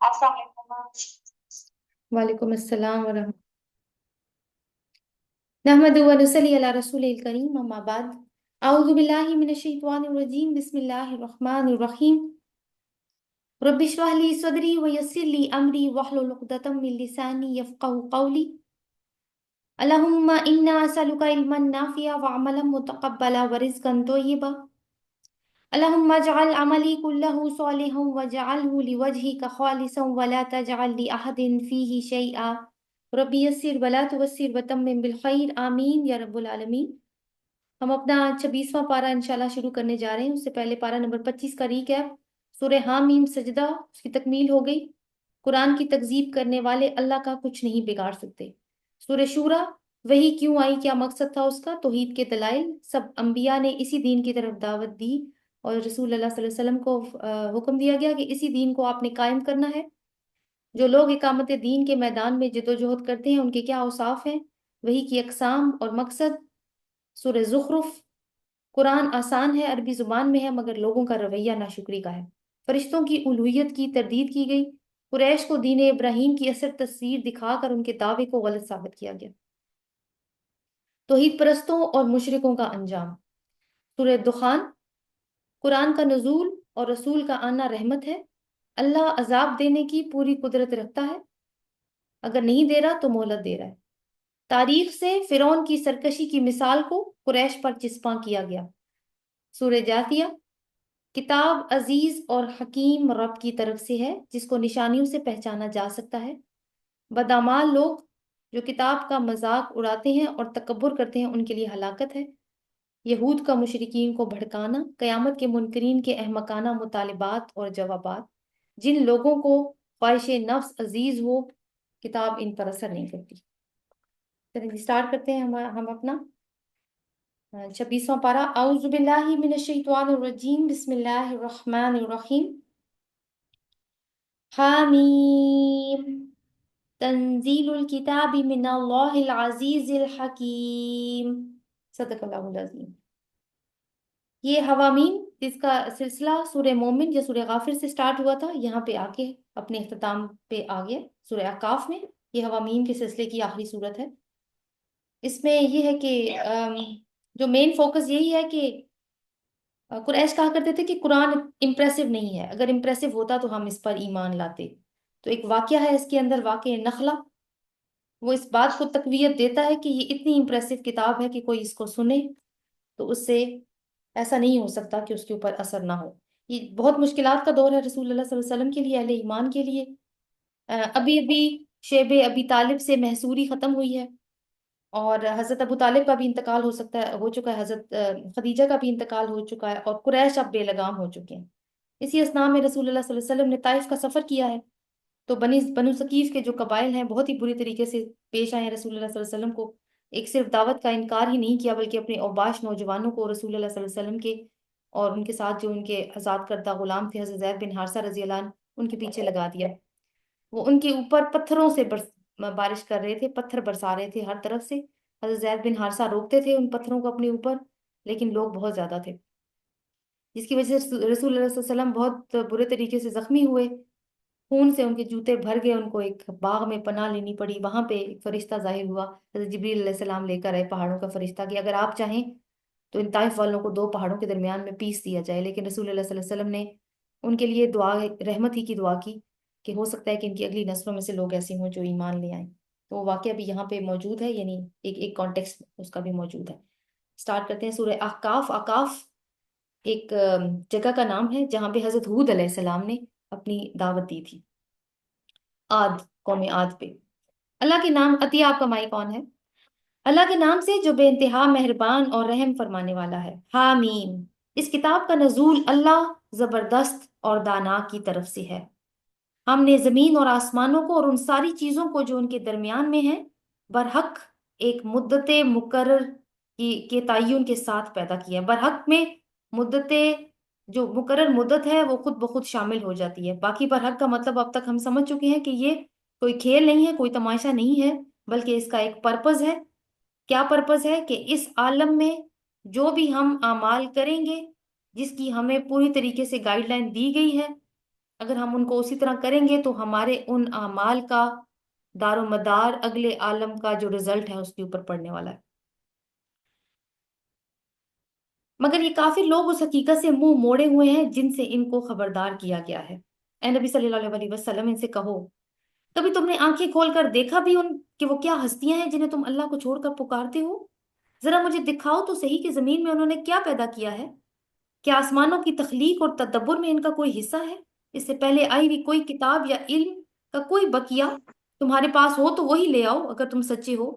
السلام علیکم۔ وعلیکم السلام ورحمۃ نحمد ونصلی علی رسول الکریم اما بعد اعوذ باللہ من الشیطان الرجیم بسم اللہ الرحمن الرحیم رب اشرح لی صدری ویسر لی امری واحلل عقدۃ من لسانی یفقهوا قولی اللہم انا اسألک علما نافعا وعملا متقبلا ورزقا طیبا اللہم اجعل عملی کلہ صالحا واجعلہ لوجہک خالصا ولا تجعل لأحد فیہ شیئا ربی یسر ولا توسر وتمم بالخیر آمین یا رب العالمین۔ ہم اپنا 26واں پارہ انشاءاللہ شروع کرنے جا رہے ہیں۔ اس سے پہلے پارہ نمبر 25 کا ریکیپ، سورہ حامیم سجدہ، اس کی تکمیل ہو گئی۔ قرآن کی تکذیب کرنے والے اللہ کا کچھ نہیں بگاڑ سکتے۔ سورہ شورا، وہی کیوں آئی، کیا مقصد تھا اس کا، توحید کے دلائل، سب انبیاء نے اسی دین کی طرف دعوت دی اور رسول اللہ صلی اللہ علیہ وسلم کو حکم دیا گیا کہ اسی دین کو آپ نے قائم کرنا ہے۔ جو لوگ اقامت دین کے میدان میں جدوجہد کرتے ہیں ان کے کیا اوصاف ہیں، وہی کی اقسام اور مقصد۔ سورہ زخرف، قرآن آسان ہے، عربی زبان میں ہے، مگر لوگوں کا رویہ ناشکری کا ہے۔ فرشتوں کی الوہیت کی تردید کی گئی۔ قریش کو دین ابراہیم کی اثر تصویر دکھا کر ان کے دعوے کو غلط ثابت کیا گیا۔ توحید پرستوں اور مشرکوں کا انجام۔ سورہ دخان، قرآن کا نزول اور رسول کا آنا رحمت ہے۔ اللہ عذاب دینے کی پوری قدرت رکھتا ہے، اگر نہیں دے رہا تو مہلت دے رہا ہے۔ تاریخ سے فرعون کی سرکشی کی مثال کو قریش پر چسپاں کیا گیا۔ سورہ جاثیہ، کتاب عزیز اور حکیم رب کی طرف سے ہے جس کو نشانیوں سے پہچانا جا سکتا ہے۔ بدعمال لوگ جو کتاب کا مذاق اڑاتے ہیں اور تکبر کرتے ہیں ان کے لیے ہلاکت ہے۔ یہود کا مشرکین کو بھڑکانا، قیامت کے منکرین کے احمقانہ مطالبات اور جوابات۔ جن لوگوں کو خواہش نفس عزیز ہو کتاب ان پر اثر نہیں کرتی۔ چلیے اسٹارٹ کرتے ہیں ہم اپنا 26واں پارہ۔ اعوذ باللہ من الشیطان الرجیم بسم اللہ الرحمن الرحیم۔ حامیم تنزیل الکتاب من اللہ العزیز الحکیم۔ صدق اللہ العظیم۔ یہ حوامیم جس کا سلسلہ سورہ مومن یا سورہ غافر سے سٹارٹ ہوا تھا، یہاں پہ آ کے اپنے اختتام پہ آ گیا سورہ احقاف میں۔ یہ حوامیم کے سلسلے کی آخری صورت ہے۔ اس میں یہ ہے کہ جو مین فوکس یہی ہے کہ قریش کہا کرتے تھے کہ قرآن امپریسو نہیں ہے، اگر امپریسو ہوتا تو ہم اس پر ایمان لاتے۔ تو ایک واقعہ ہے اس کے اندر، واقعہ نخلا، وہ اس بات کو تقویت دیتا ہے کہ یہ اتنی امپریسو کتاب ہے کہ کوئی اس کو سنے تو اس سے ایسا نہیں ہو سکتا کہ اس کے اوپر اثر نہ ہو۔ یہ بہت مشکلات کا دور ہے رسول اللہ صلی اللہ علیہ وسلم کے لیے، اہل ایمان کے لیے۔ ابھی ابھی شیب ابی طالب سے محصوری ختم ہوئی ہے، اور حضرت ابو طالب کا بھی انتقال ہو چکا ہے، حضرت خدیجہ کا بھی انتقال ہو چکا ہے، اور قریش اب بے لگام ہو چکے ہیں۔ اسی اسنا میں رسول اللہ صلی اللہ علیہ وسلم نے طائف کا سفر کیا ہے، تو بنو ثقیف کے جو قبائل ہیں بہت ہی بری طریقے سے پیش آئے ہیں رسول اللہ صلی اللہ علیہ وسلم کو۔ ایک صرف دعوت کا انکار ہی نہیں کیا بلکہ اپنے اوباش نوجوانوں کو رسول اللہ صلی اللہ علیہ وسلم کے اور ان کے ساتھ جو ان کے آزاد کردہ غلام تھے حضرت زید بن حارثہ رضی اللہ عنہ، ان کے پیچھے لگا دیا۔ وہ ان کے اوپر پتھروں سے بارش کر رہے تھے، پتھر برسا رہے تھے ہر طرف سے۔ حضرت زید بن حارثہ روکتے تھے ان پتھروں کو اپنے اوپر، لیکن لوگ بہت زیادہ تھے، جس کی وجہ سے رسول اللہ صلی اللہ علیہ وسلم بہت برے طریقے سے زخمی ہوئے، خون سے ان کے جوتے بھر گئے، ان کو ایک باغ میں پناہ لینی پڑی۔ وہاں پہ ایک فرشتہ ظاہر ہوا، حضرت جبریل علیہ السلام لے کر آئے پہاڑوں کا فرشتہ کہ اگر آپ چاہیں تو ان طائف والوں کو دو پہاڑوں کے درمیان میں پیس دیا جائے، لیکن رسول اللہ صلی اللہ علیہ وسلم نے ان کے لیے دعا، رحمت ہی کی دعا کی کہ ہو سکتا ہے کہ ان کی اگلی نسلوں میں سے لوگ ایسے ہوں جو ایمان لے آئیں۔ تو وہ واقعہ بھی یہاں پہ موجود ہے، یعنی ایک کانٹیکسٹ اس کا بھی موجود ہے۔ سٹارٹ کرتے ہیں سورہ احقاف۔ احقاف ایک جگہ کا نام ہے جہاں پہ حضرت ہود علیہ السلام نے اپنی دعوت دی تھی، عاد، قوم عاد پہ۔ اللہ کے نام، عطیہ آپ کا مائی کون ہے؟ اللہ کے نام سے جو بے انتہا مہربان اور رحم فرمانے والا ہے۔ حامیم، اس کتاب کا نزول اللہ زبردست اور دانا کی طرف سے ہے۔ ہم نے زمین اور آسمانوں کو اور ان ساری چیزوں کو جو ان کے درمیان میں ہیں برحق ایک مدت مقرر کے تعین کے ساتھ پیدا کیا۔ برحق میں مدت، جو مقرر مدت ہے وہ خود بخود شامل ہو جاتی ہے۔ باقی برحق کا مطلب اب تک ہم سمجھ چکے ہیں کہ یہ کوئی کھیل نہیں ہے، کوئی تماشا نہیں ہے، بلکہ اس کا ایک پرپز ہے۔ کیا پرپز ہے؟ کہ اس عالم میں جو بھی ہم اعمال کریں گے، جس کی ہمیں پوری طریقے سے گائیڈ لائن دی گئی ہے، اگر ہم ان کو اسی طرح کریں گے تو ہمارے ان اعمال کا دار و مدار اگلے عالم کا جو رزلٹ ہے اس کے اوپر پڑنے والا ہے۔ مگر یہ کافر لوگ اس حقیقت سے منہ موڑے ہوئے ہیں جن سے ان کو خبردار کیا گیا ہے۔ اے نبی صلی اللہ علیہ وسلم ان سے کہو، کبھی تم نے آنکھیں کھول کر دیکھا بھی ان کہ وہ کیا ہستیاں ہیں جنہیں تم اللہ کو چھوڑ کر پکارتے ہو؟ ذرا مجھے دکھاؤ تو صحیح کہ زمین میں انہوں نے کیا پیدا کیا ہے؟ کیا آسمانوں کی تخلیق اور تدبر میں ان کا کوئی حصہ ہے؟ اس سے پہلے آئی ہوئی کوئی کتاب یا علم کا کوئی بقیہ تمہارے پاس ہو تو وہی لے آؤ اگر تم سچے ہو۔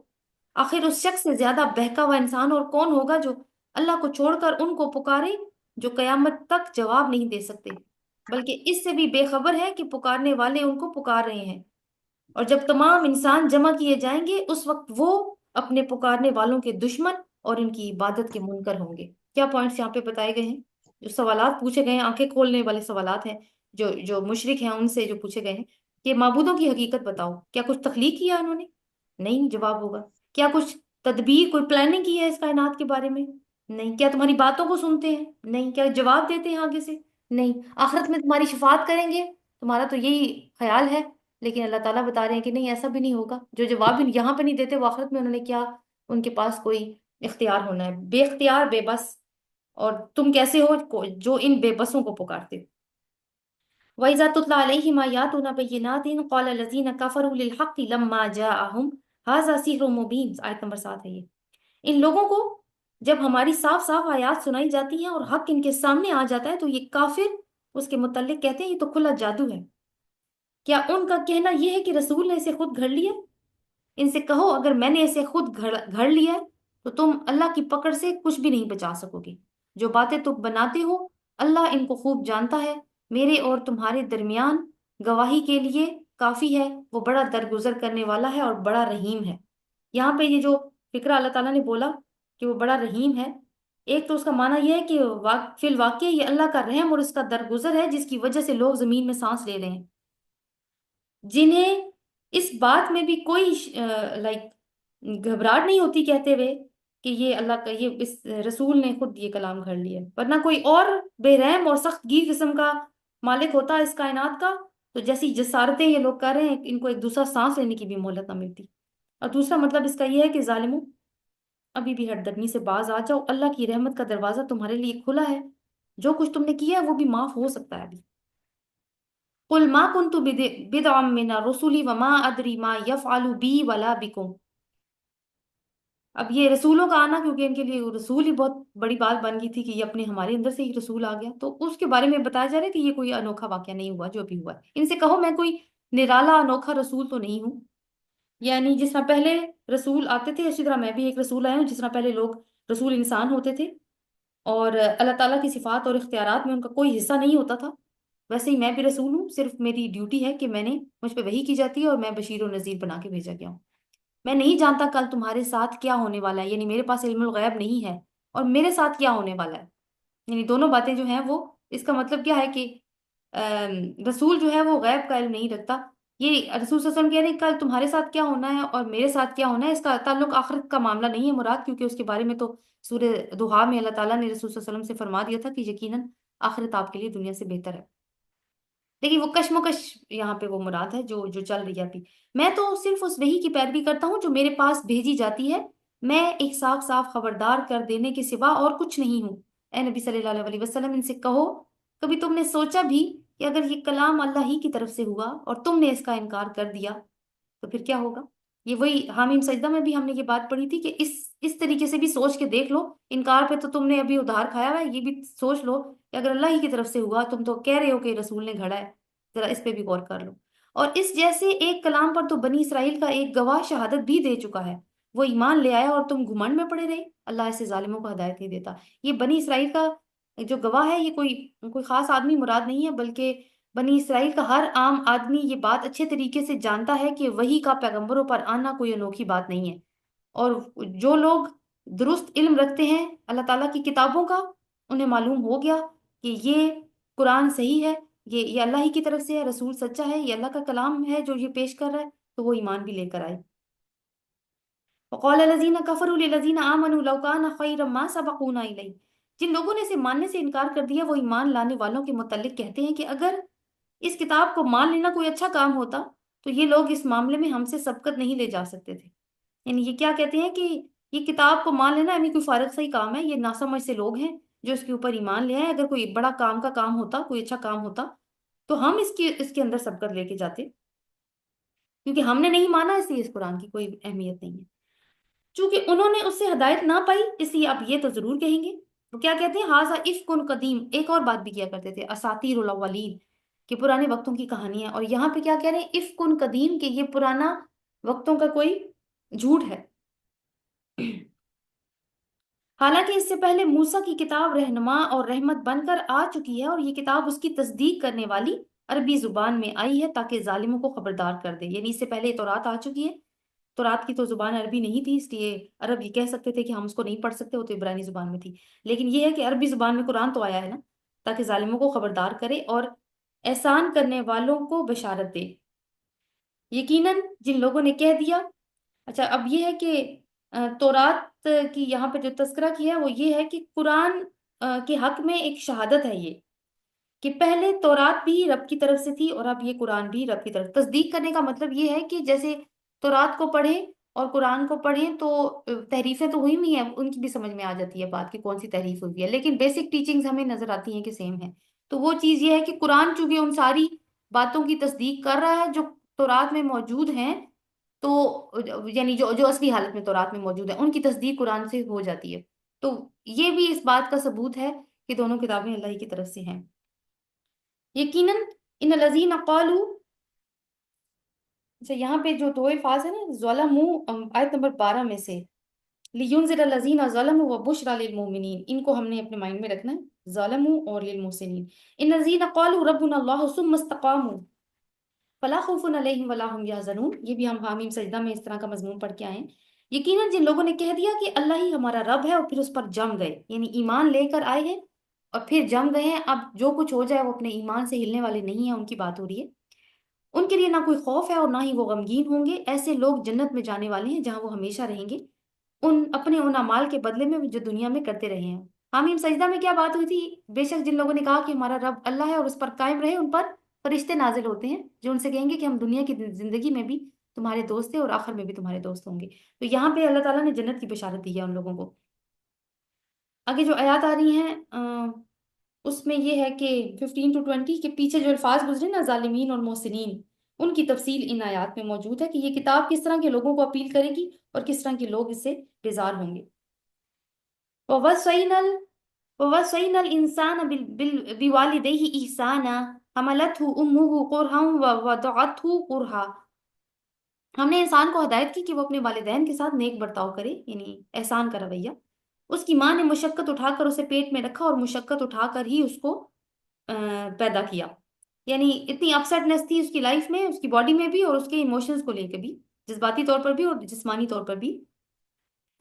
آخر اس شخص سے زیادہ بہکا ہوا انسان اور کون ہوگا جو اللہ کو چھوڑ کر ان کو پکارے جو قیامت تک جواب نہیں دے سکتے، بلکہ اس سے بھی بے خبر ہے کہ پکارنے والے ان کو پکار رہے ہیں، اور جب تمام انسان جمع کیے جائیں گے اس وقت وہ اپنے پکارنے والوں کے دشمن اور ان کی عبادت کے منکر ہوں گے۔ کیا پوائنٹس یہاں پہ بتائے گئے ہیں؟ جو سوالات پوچھے گئے ہیں آنکھیں کھولنے والے سوالات ہیں، جو جو مشرک ہیں ان سے جو پوچھے گئے ہیں کہ معبودوں کی حقیقت بتاؤ، کیا کچھ تخلیق کیا انہوں نے؟ نہیں، جواب ہوگا۔ کیا کچھ تدبیر، کوئی پلاننگ کی ہے اس کائنات کے بارے میں؟ نہیں۔ کیا تمہاری باتوں کو سنتے ہیں؟ نہیں۔ کیا جواب دیتے ہیں آگے سے؟ نہیں۔ آخرت میں تمہاری شفاعت کریں گے؟ تمہارا تو یہی خیال ہے، لیکن اللہ تعالیٰ بتا رہے ہیں کہ نہیں، ایسا بھی نہیں ہوگا۔ جو جواب بھی یہاں پہ نہیں دیتے وہ آخرت میں انہوں نے کیا، ان کے پاس کوئی اختیار ہونا ہے؟ بے اختیار، بے بس۔ اور تم کیسے ہو جو ان بے بسوں کو پکارتے ہو؟ وَإِذَا تُتْلَى عَلَيْهِمْ آيَاتُنَا بَيِّنَاتٍ قَالَ الَّذِينَ كَفَرُوا لِلْحَقِّ لَمَّا جَاءَهُمْ هَذَا سِحْرٌ مُبِينٌ، آیت نمبر 7 ہے یہ۔ ان لوگوں کو جب ہماری صاف صاف آیات سنائی جاتی ہیں اور حق ان کے سامنے آ جاتا ہے تو یہ کافر اس کے متعلق کہتے ہیں یہ تو کھلا جادو ہے۔ کیا ان کا کہنا یہ ہے کہ رسول نے اسے خود گھڑ لیا؟ ان سے کہو اگر میں نے اسے خود گھڑ لیا ہے تو تم اللہ کی پکڑ سے کچھ بھی نہیں بچا سکو گے۔ جو باتیں تم بناتے ہو اللہ ان کو خوب جانتا ہے، میرے اور تمہارے درمیان گواہی کے لیے کافی ہے، وہ بڑا درگزر کرنے والا ہے اور بڑا رحیم ہے۔ یہاں پہ یہ جو فکرہ اللہ تعالیٰ نے بولا کہ وہ بڑا رحیم ہے، ایک تو اس کا معنی یہ ہے کہ فی الواقع یہ اللہ کا رحم اور اس کا درگزر ہے جس کی وجہ سے لوگ زمین میں سانس لے رہے ہیں، جنہیں اس بات میں بھی کوئی لائک گھبراہٹ نہیں ہوتی کہتے ہوئے کہ یہ اللہ کا، یہ اس رسول نے خود یہ کلام گھڑ لیا ہے۔ ورنہ کوئی اور بے رحم اور سخت گیر قسم کا مالک ہوتا اس کائنات کا تو جیسی جسارتیں یہ لوگ کر رہے ہیں ان کو ایک دوسرا سانس لینے کی بھی مہلت نہ ملتی۔ اور دوسرا مطلب اس کا یہ ہے کہ ظالموں، ابھی بھی ہٹ درمی سے باز آ جاؤ، اللہ کی رحمت کا دروازہ تمہارے لیے کھلا ہے، جو کچھ تم نے کیا ہے وہ بھی معاف ہو سکتا ہے ابھی۔ قل ما كنت بدعا من الرسل وما ادري ما يفعل بي ولا بكم۔ اب یہ رسولوں کا آنا کیونکہ ان کے لیے رسول ہی بہت بڑی بات بن گئی تھی کہ یہ اپنے ہمارے اندر سے ہی رسول آ گیا، تو اس کے بارے میں بتایا جا رہا ہے کہ یہ کوئی انوکھا واقعہ نہیں ہوا جو بھی ہوا ہے۔ ان سے کہو میں کوئی نرالا انوکھا رسول تو نہیں ہوں، یعنی جس طرح پہلے رسول آتے تھے اسی طرح میں بھی ایک رسول آیا ہوں، جس طرح پہلے لوگ رسول انسان ہوتے تھے اور اللہ تعالیٰ کی صفات اور اختیارات میں ان کا کوئی حصہ نہیں ہوتا تھا، ویسے ہی میں بھی رسول ہوں، صرف میری ڈیوٹی ہے کہ مجھ پہ وحی کی جاتی ہے اور میں بشیر و نذیر بنا کے بھیجا گیا ہوں۔ میں نہیں جانتا کل تمہارے ساتھ کیا ہونے والا ہے، یعنی میرے پاس علم الغیب نہیں ہے، اور میرے ساتھ کیا ہونے والا ہے، یعنی دونوں باتیں جو ہیں وہ، اس کا مطلب کیا ہے کہ رسول جو ہے وہ غیب کا علم نہیں رکھتا۔ یہ رسول صلی اللہ علیہ وسلم کہہ رہے ہیں کل تمہارے ساتھ کیا ہونا ہے اور میرے ساتھ کیا ہونا ہے، اس کا تعلق آخرت کا معاملہ نہیں ہے مراد، کیونکہ اس کے بارے میں تو سورہ دوحا میں اللہ تعالیٰ نے رسول صلی اللہ علیہ وسلم سے فرما دیا تھا کہ یقیناً آخرت آپ کے لیے دنیا سے بہتر ہے۔ لیکن وہ کشمکش یہاں پہ وہ مراد ہے جو جو چل رہی ہے ابھی۔ میں تو صرف اس وحی کی پیروی کرتا ہوں جو میرے پاس بھیجی جاتی ہے، میں ایک صاف صاف خبردار کر دینے کے سوا اور کچھ نہیں ہوں۔ اے نبی صلی اللہ علیہ وسلم ان سے کہو کبھی تم نے سوچا بھی کہ اگر یہ کلام اللہ ہی کی طرف سے ہوا اور تم نے اس کا انکار کر دیا تو پھر کیا ہوگا؟ یہ وہی حامیم سجدہ میں بھی ہم نے یہ بات پڑھی تھی کہ اس طریقے سے بھی سوچ کے دیکھ لو، انکار پہ تو تم نے ابھی ادھار کھایا ہوا ہے، یہ بھی سوچ لو کہ اگر اللہ ہی کی طرف سے ہوا، تم تو کہہ رہے ہو کہ رسول نے گھڑا ہے، ذرا اس پہ بھی غور کر لو۔ اور اس جیسے ایک کلام پر تو بنی اسرائیل کا ایک گواہ شہادت بھی دے چکا ہے، وہ ایمان لے آیا اور تم گھمنڈ میں پڑے رہے۔ اللہ ایسے ظالموں کو ہدایت نہیں دیتا۔ یہ بنی اسرائیل کا جو گواہ ہے یہ کوئی خاص آدمی مراد نہیں ہے، بلکہ بنی اسرائیل کا ہر عام آدمی یہ بات اچھے طریقے سے جانتا ہے کہ وحی کا پیغمبروں پر آنا کوئی انوکھی بات نہیں ہے، اور جو لوگ درست علم رکھتے ہیں اللہ تعالیٰ کی کتابوں کا، انہیں معلوم ہو گیا کہ یہ قرآن صحیح ہے، یہ اللہ ہی کی طرف سے ہے، رسول سچا ہے، یہ اللہ کا کلام ہے جو یہ پیش کر رہا ہے، تو وہ ایمان بھی لے کر آئے۔ وقال الذين كفروا للذين آمنوا لو كان خيرا ما سبقونا إليه۔ جن لوگوں نے اسے ماننے سے انکار کر دیا وہ ایمان لانے والوں کے متعلق کہتے ہیں کہ اگر اس کتاب کو مان لینا کوئی اچھا کام ہوتا تو یہ لوگ اس معاملے میں ہم سے سبقت نہیں لے جا سکتے تھے. یعنی یہ کیا کہتے ہیں کہ یہ کتاب کو مان لینا یعنی کوئی فارغ صحیح کام ہے، یہ ناسمجھ سے لوگ ہیں جو اس کے اوپر ایمان لے آئے. اگر کوئی بڑا کام کا کام ہوتا، کوئی اچھا کام ہوتا تو ہم اس کے اندر سبقت لے کے جاتے، کیونکہ ہم نے نہیں مانا اس لیے اس قرآن کی کوئی اہمیت نہیں ہے. چونکہ انہوں نے اس سے ہدایت نہ پائی اس لیے اب یہ تو ضرور کہیں گے. وہ کیا کہتے ہیں، ہاذا افک قدیم. ایک اور بات بھی کیا کرتے تھے، اساطیر الاولین، کہ پرانے وقتوں کی کہانیاں. اور یہاں پہ کیا کہہ رہے ہیں، افک قدیم، کہ یہ پرانا وقتوں کا کوئی جھوٹ ہے. حالانکہ اس سے پہلے موسیٰ کی کتاب رہنما اور رحمت بن کر آ چکی ہے، اور یہ کتاب اس کی تصدیق کرنے والی عربی زبان میں آئی ہے تاکہ ظالموں کو خبردار کر دے. یعنی اس سے پہلے تورات آ چکی ہے. تورات کی تو زبان عربی نہیں تھی، اس لیے عرب یہ کہہ سکتے تھے کہ ہم اس کو نہیں پڑھ سکتے، وہ تو عبرانی زبان میں تھی. لیکن یہ ہے کہ عربی زبان میں قرآن تو آیا ہے نا، تاکہ ظالموں کو خبردار کرے اور احسان کرنے والوں کو بشارت دے. یقیناً جن لوگوں نے کہہ دیا. اچھا، اب یہ ہے کہ تورات کی یہاں پہ جو تذکرہ کیا ہے وہ یہ ہے کہ قرآن کے حق میں ایک شہادت ہے یہ، کہ پہلے تورات بھی رب کی طرف سے تھی اور اب یہ قرآن بھی رب کی طرف. تصدیق کرنے کا مطلب یہ ہے کہ جیسے تورات کو پڑھیں اور قرآن کو پڑھیں تو تحریفیں تو ہوئی نہیں ہیں، ان کی بھی سمجھ میں آ جاتی ہے بات کہ کون سی تحریف ہوئی ہے، لیکن بیسک ٹیچنگز ہمیں نظر آتی ہیں کہ سیم ہے. تو وہ چیز یہ ہے کہ قرآن چونکہ ان ساری باتوں کی تصدیق کر رہا ہے جو تورات میں موجود ہیں، تو یعنی جو جو اصلی حالت میں تورات میں موجود ہیں ان کی تصدیق قرآن سے ہو جاتی ہے. تو یہ بھی اس بات کا ثبوت ہے کہ دونوں کتابیں اللہ ہی کی طرف سے ہیں. یقیناً ان الذین قالوا. اچھا، یہاں پہ جو دو الفاظ ہیں نا، ظلموا، آیت نمبر 12 میں سے، لینذر الذین ظلموا وبشری للمؤمنین، ان کو ہم نے اپنے مائنڈ میں رکھنا ہے، ظلموا اور للمحسنین. ان الذین قالوا ربنا اللہ ثم استقاموا فلا خوف علیہم ولا هم یحزنون. یہ بھی ہم حامیم سجدہ میں اس طرح کا مضمون پڑھ کے آئے ہیں. یقیناً جن لوگوں نے کہہ دیا کہ اللہ ہی ہمارا رب ہے اور پھر اس پر جم گئے، یعنی ایمان لے کر آئے ہیں اور پھر جم گئے ہیں، اب جو کچھ ہو جائے وہ اپنے ایمان سے ہلنے والے نہیں ہیں، ان کی بات ہو رہی ہے. ان کے لیے نہ کوئی خوف ہے اور نہ ہی وہ غمگین ہوں گے. ایسے لوگ جنت میں جانے والے ہیں جہاں وہ ہمیشہ رہیں گے، ان اعمال کے بدلے میں جو دنیا میں کرتے رہے ہیں. حامیم سجدہ میں کیا بات ہوئی تھی؟ بے شک جن لوگوں نے کہا کہ ہمارا رب اللہ ہے اور اس پر قائم رہے، ان پر فرشتے نازل ہوتے ہیں جو ان سے کہیں گے کہ ہم دنیا کی زندگی میں بھی تمہارے دوست ہیں اور آخر میں بھی تمہارے دوست ہوں گے. تو یہاں پہ اللہ تعالیٰ نے جنت کی بشارت دی ہے ان لوگوں کو. آگے جو آیات آ رہی ہیں اس میں یہ ہے کہ 15 to 20 کے پیچھے جو الفاظ گزرے نا، ظالمین اور محسنین، ان کی تفصیل ان آیات میں موجود ہے کہ یہ کتاب کس طرح کے لوگوں کو اپیل کرے گی اور کس طرح کے لوگ اس سے بیزار ہوں گے. وَوَصَّيْنَا الْإِنسَانَ بِوَالِدَيْهِ إِحْسَانًا حَمَلَتْهُ أُمُّهُ كُرْهًا وَوَضَعَتْهُ كُرْهًا. ہم نے انسان کو ہدایت کی کہ وہ اپنے والدین کے ساتھ نیک برتاؤ کرے، یعنی احسان کا رویہ. اس کی ماں نے مشقت اٹھا کر اسے پیٹ میں رکھا اور مشقت اٹھا کر ہی اس کو پیدا کیا. یعنی اتنی اپسیٹنس تھی اس کی لائف میں، اس کی باڈی میں بھی اور اس کے ایموشنز کو لے کے بھی، جذباتی طور پر بھی اور جسمانی طور پر بھی.